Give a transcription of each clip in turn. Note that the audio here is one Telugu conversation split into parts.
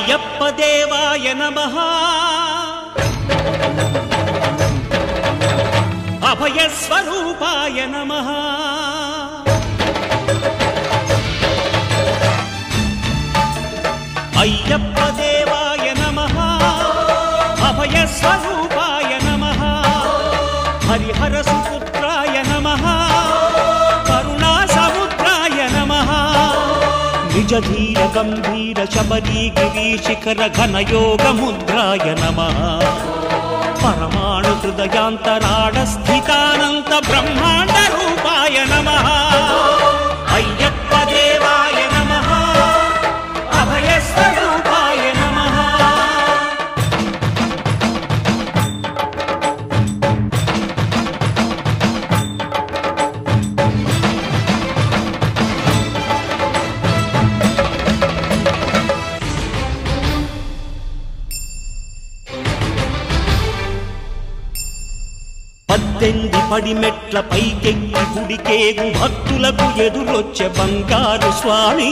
అయ్యప్ప దేవాయ నమః అభయ స్వరూపాయ నమః అయ్యప్ప దేవాయ నమః అభయ స్వరూపాయ నమః హరిహర సుపుత్రాయ నమః కరుణా సముద్రాయ నమః నిజ ధీర గంభీర శబరీ గిరి శిఖర ఘన యోగ ముద్రాయ నమః పరమాణు హృదయాంతరాళ స్థితానంత బ్రహ్మాండ రూపాయ నమః అయ్యప్ప దేవాయ నమః అభయ స్వరూపాయ నమః పద్దెనిమిది పడిమెట్ల పైకెక్కి గుడికేగు భక్తులకు ఎదురొచ్చే బంగారు స్వామి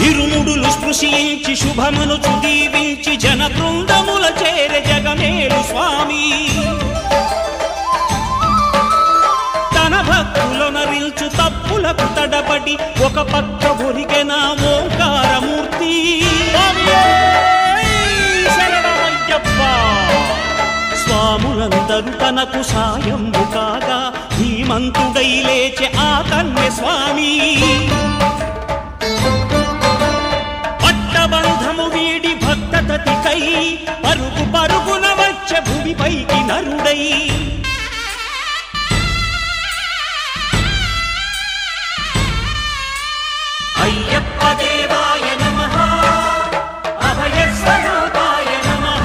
ఇరుముడులు స్పృశించి శుభమనుచు దీవించి జన బృందముల చేరే జగమేలు స్వామి తన భక్తులొనరిల్చు తప్పులకు తడబడి ఒక పక్క ఒరిగెన ఓంకారమూర్తి స్వాములందరూ తనకు సాయంబు కాగా ధీమంతుడై లేచే ఆ కన్య స్వామి పట్టబంధము వీడి భక్తతతికై పరుగు పరుగున వచ్చే భూమిపైకి నరుడై అయ్యప్ప దేవాయ నమః అభయ స్వరూపాయ నమః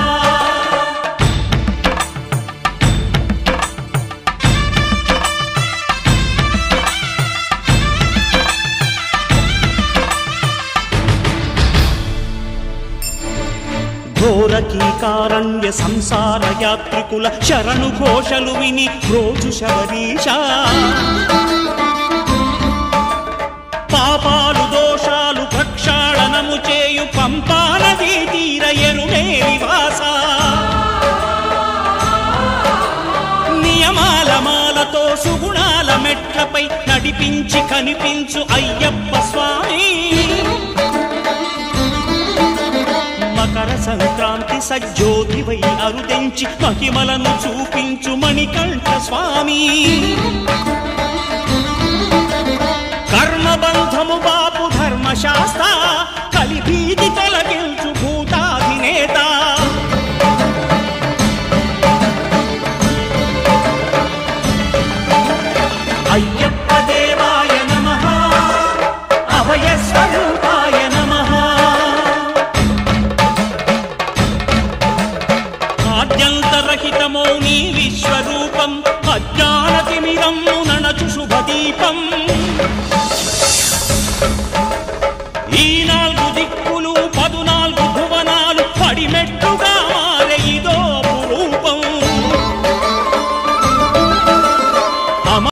ఘోరకీకారణ్య సంసార యాత్రికుల శరణు ఘోషలు విని రోజు శబరీశ పాపాలు దోషాలు ప్రక్షాళనము చేయు పంపానదీ తీరయను మేలివాస నియమాల మాలతో సుగుణాల మెట్లపై నడిపించి కనిపించు అయ్యప్ప స్వామి మకర సంక్రాంతి సజ్జోతివై అరుదెంచి మహిమలను చూపించు మణికంఠ స్వామి కర్మబంధము బాపు ధర్మశాస్త్ర కలిభీతి తొలగించు భూతాధినేత అయ్యప్ప దేవాయ నమః అభయ స్వరూపాయ నమః ఆద్యంతరహితమో నీ విశ్వరూపం అజ్ఞానతిమిరం నణచు శుభదీపం ఈ నాలుగు దిక్కు